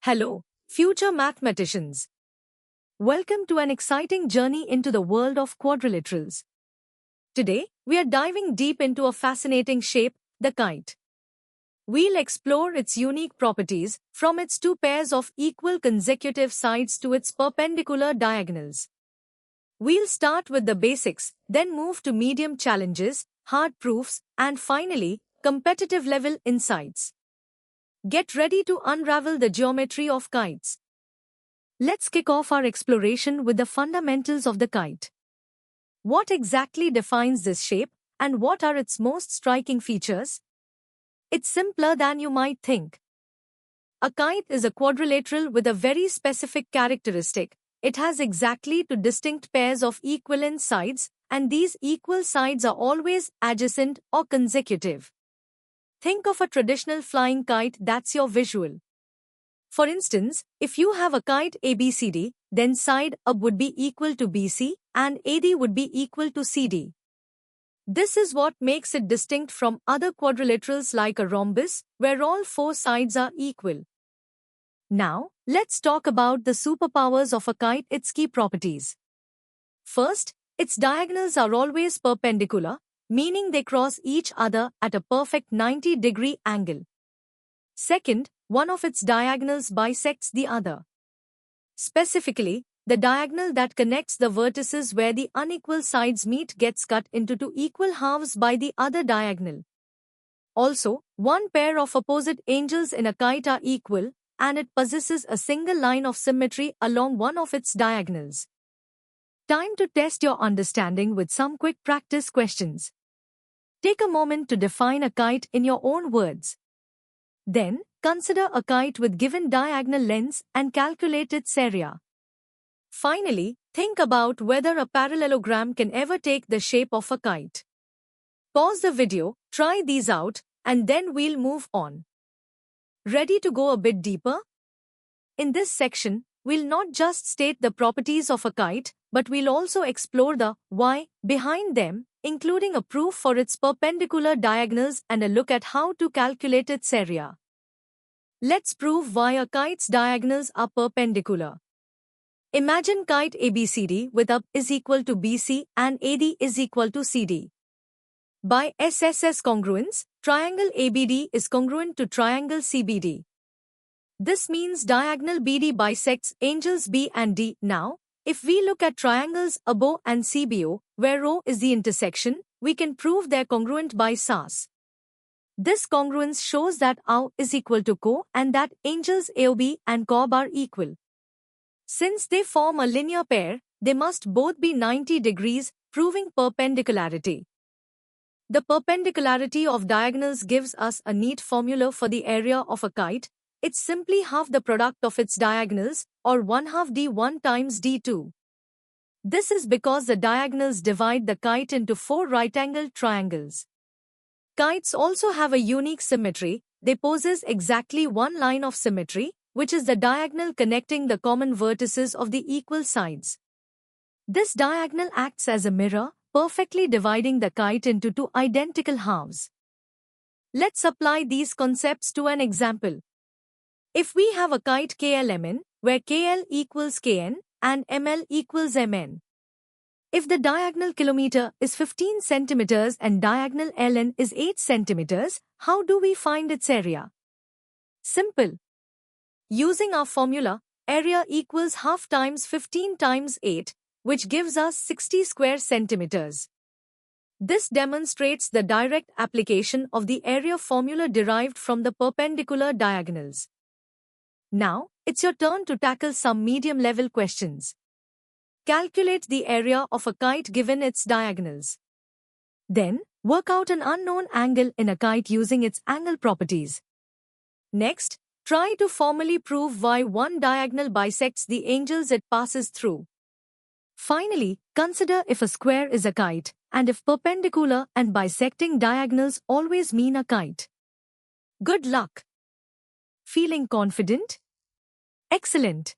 Hello, future mathematicians. Welcome to an exciting journey into the world of quadrilaterals. Today, we are diving deep into a fascinating shape, the kite. We'll explore its unique properties, from its two pairs of equal consecutive sides to its perpendicular diagonals. We'll start with the basics, then move to medium challenges, hard proofs, and finally, competitive level insights. Get ready to unravel the geometry of kites. Let's kick off our exploration with the fundamentals of the kite. What exactly defines this shape, and what are its most striking features? It's simpler than you might think. A kite is a quadrilateral with a very specific characteristic. It has exactly two distinct pairs of equivalent sides, and these equal sides are always adjacent or consecutive. Think of a traditional flying kite that's your visual. For instance, if you have a kite ABCD, then side AB would be equal to BC and AD would be equal to CD. This is what makes it distinct from other quadrilaterals like a rhombus, where all four sides are equal. Now, let's talk about the superpowers of a kite, its key properties. First, its diagonals are always perpendicular, meaning they cross each other at a perfect 90-degree angle. Second, one of its diagonals bisects the other. Specifically, the diagonal that connects the vertices where the unequal sides meet gets cut into two equal halves by the other diagonal. Also, one pair of opposite angles in a kite are equal, and it possesses a single line of symmetry along one of its diagonals. Time to test your understanding with some quick practice questions. Take a moment to define a kite in your own words. Then, consider a kite with given diagonal lengths and calculate its area. Finally, think about whether a parallelogram can ever take the shape of a kite. Pause the video, try these out, and then we'll move on. Ready to go a bit deeper? In this section, we'll not just state the properties of a kite, but we'll also explore the why behind them, including a proof for its perpendicular diagonals and a look at how to calculate its area. Let's prove why a kite's diagonals are perpendicular. Imagine kite ABCD with AB is equal to BC and AD is equal to CD. By SSS congruence, triangle ABD is congruent to triangle CBD. This means diagonal BD bisects angles B and D. Now, if we look at triangles ABO and CBO, where O is the intersection, we can prove they're congruent by SAS. This congruence shows that AO is equal to CO and that angles AOB and COB are equal. Since they form a linear pair, they must both be 90 degrees, proving perpendicularity. The perpendicularity of diagonals gives us a neat formula for the area of a kite. It's simply half the product of its diagonals, or 1/2 d1 times d2. This is because the diagonals divide the kite into four right-angled triangles. Kites also have a unique symmetry. They possess exactly one line of symmetry, which is the diagonal connecting the common vertices of the equal sides. This diagonal acts as a mirror, perfectly dividing the kite into two identical halves. Let's apply these concepts to an example. If we have a kite KLMN, where KL equals KN and ML equals MN. If the diagonal kilometer is 15 centimeters and diagonal LN is 8 centimeters, how do we find its area? Simple. Using our formula, area equals half times 15 times 8, which gives us 60 square centimeters. This demonstrates the direct application of the area formula derived from the perpendicular diagonals. Now, it's your turn to tackle some medium-level questions. Calculate the area of a kite given its diagonals. Then, work out an unknown angle in a kite using its angle properties. Next, try to formally prove why one diagonal bisects the angles it passes through. Finally, consider if a square is a kite, and if perpendicular and bisecting diagonals always mean a kite. Good luck! Feeling confident? Excellent!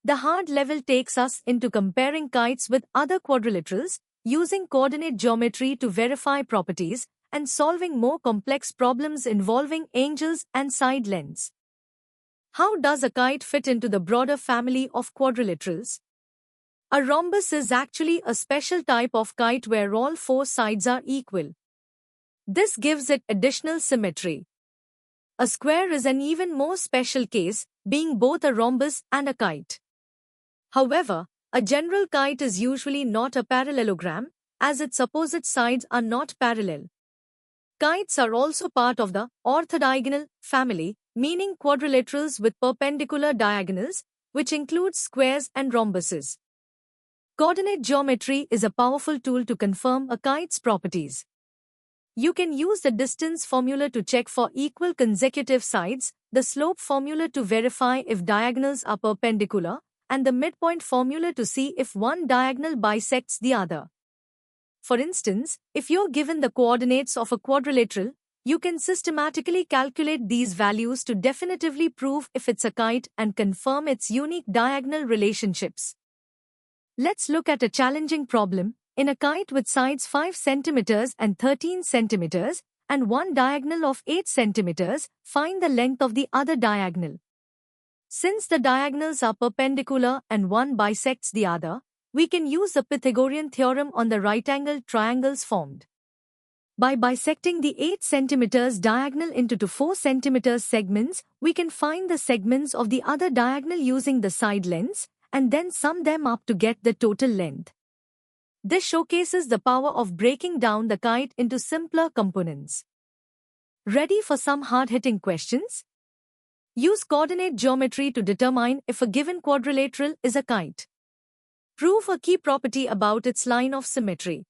The hard level takes us into comparing kites with other quadrilaterals, using coordinate geometry to verify properties, and solving more complex problems involving angles and side lengths. How does a kite fit into the broader family of quadrilaterals? A rhombus is actually a special type of kite where all four sides are equal. This gives it additional symmetry. A square is an even more special case, being both a rhombus and a kite. However, a general kite is usually not a parallelogram, as its opposite sides are not parallel. Kites are also part of the orthodiagonal family, meaning quadrilaterals with perpendicular diagonals, which includes squares and rhombuses. Coordinate geometry is a powerful tool to confirm a kite's properties. You can use the distance formula to check for equal consecutive sides, the slope formula to verify if diagonals are perpendicular, and the midpoint formula to see if one diagonal bisects the other. For instance, if you're given the coordinates of a quadrilateral, you can systematically calculate these values to definitively prove if it's a kite and confirm its unique diagonal relationships. Let's look at a challenging problem. In a kite with sides 5 cm and 13 cm, and one diagonal of 8 cm, find the length of the other diagonal. Since the diagonals are perpendicular and one bisects the other, we can use the Pythagorean theorem on the right-angled triangles formed. By bisecting the 8 cm diagonal into 4 cm segments, we can find the segments of the other diagonal using the side lengths, and then sum them up to get the total length. This showcases the power of breaking down the kite into simpler components. Ready for some hard-hitting questions? Use coordinate geometry to determine if a given quadrilateral is a kite. Prove a key property about its line of symmetry.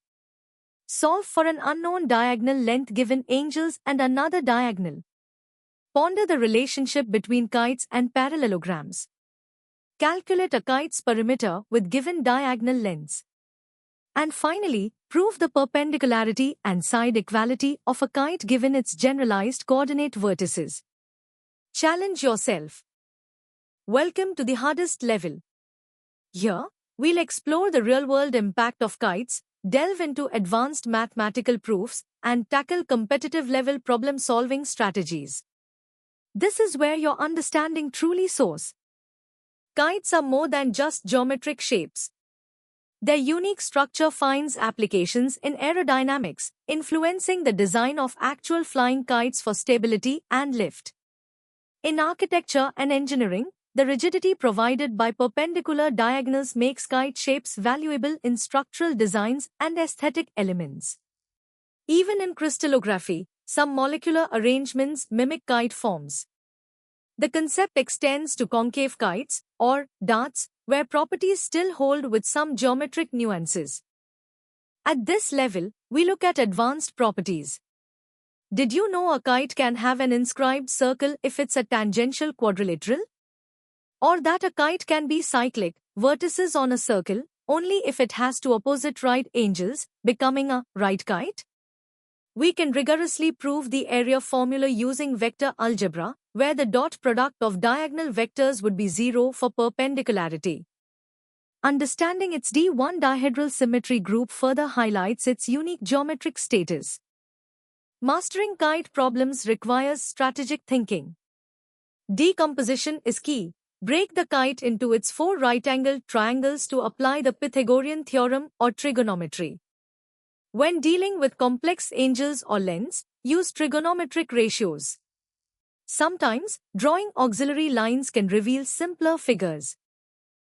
Solve for an unknown diagonal length given angles and another diagonal. Ponder the relationship between kites and parallelograms. Calculate a kite's perimeter with given diagonal lengths. And finally, prove the perpendicularity and side equality of a kite given its generalized coordinate vertices. Challenge yourself. Welcome to the hardest level. Here, we'll explore the real-world impact of kites, delve into advanced mathematical proofs, and tackle competitive-level problem-solving strategies. This is where your understanding truly soars. Kites are more than just geometric shapes. Their unique structure finds applications in aerodynamics, influencing the design of actual flying kites for stability and lift. In architecture and engineering, the rigidity provided by perpendicular diagonals makes kite shapes valuable in structural designs and aesthetic elements. Even in crystallography, some molecular arrangements mimic kite forms. The concept extends to concave kites, or darts, where properties still hold with some geometric nuances. At this level, we look at advanced properties. Did you know a kite can have an inscribed circle if it's a tangential quadrilateral? Or that a kite can be cyclic, vertices on a circle, only if it has two opposite right angles, becoming a right kite? We can rigorously prove the area formula using vector algebra, where the dot product of diagonal vectors would be 0 for perpendicularity. Understanding its D1 dihedral symmetry group further highlights its unique geometric status. Mastering kite problems requires strategic thinking. Decomposition is key. Break the kite into its 4 right-angled triangles to apply the Pythagorean theorem or trigonometry. When dealing with complex angles or lengths, use trigonometric ratios. Sometimes, drawing auxiliary lines can reveal simpler figures.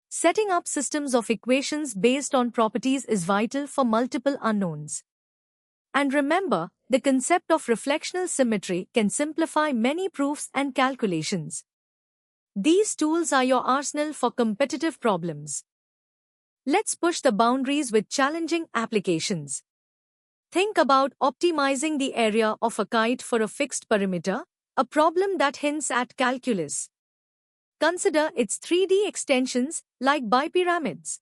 Setting up systems of equations based on properties is vital for multiple unknowns. And remember, the concept of reflectional symmetry can simplify many proofs and calculations. These tools are your arsenal for competitive problems. Let's push the boundaries with challenging applications. Think about optimizing the area of a kite for a fixed perimeter, a problem that hints at calculus. Consider its 3D extensions, like bipyramids.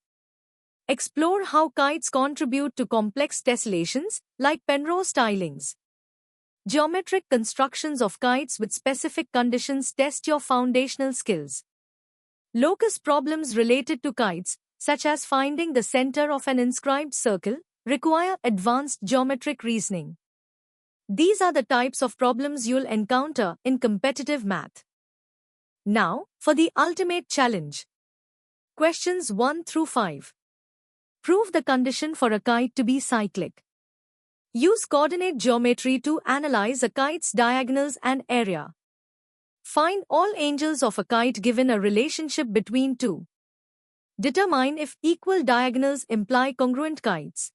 Explore how kites contribute to complex tessellations, like Penrose tilings. Geometric constructions of kites with specific conditions test your foundational skills. Locus problems related to kites, such as finding the center of an inscribed circle, require advanced geometric reasoning. These are the types of problems you'll encounter in competitive math. Now, for the ultimate challenge. Questions 1 through 5. Prove the condition for a kite to be cyclic. Use coordinate geometry to analyze a kite's diagonals and area. Find all angles of a kite given a relationship between two. Determine if equal diagonals imply congruent kites.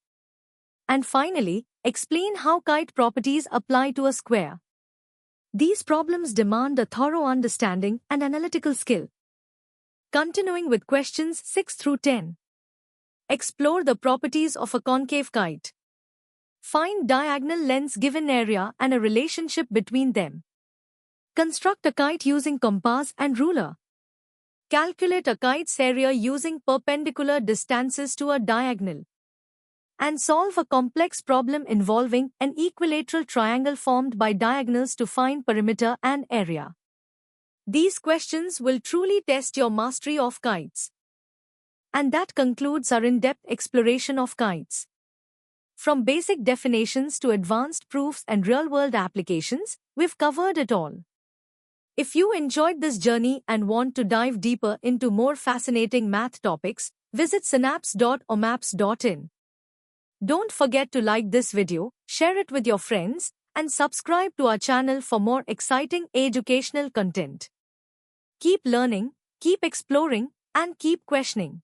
And finally, explain how kite properties apply to a square. These problems demand a thorough understanding and analytical skill. Continuing with questions 6 through 10. Explore the properties of a concave kite. Find diagonal lengths given area and a relationship between them. Construct a kite using compass and ruler. Calculate a kite's area using perpendicular distances to a diagonal. And solve a complex problem involving an equilateral triangle formed by diagonals to find perimeter and area. These questions will truly test your mastery of kites. And that concludes our in-depth exploration of kites. From basic definitions to advanced proofs and real-world applications, we've covered it all. If you enjoyed this journey and want to dive deeper into more fascinating math topics, visit synapse.omaps.in. Don't forget to like this video, share it with your friends, and subscribe to our channel for more exciting educational content. Keep learning, keep exploring, and keep questioning.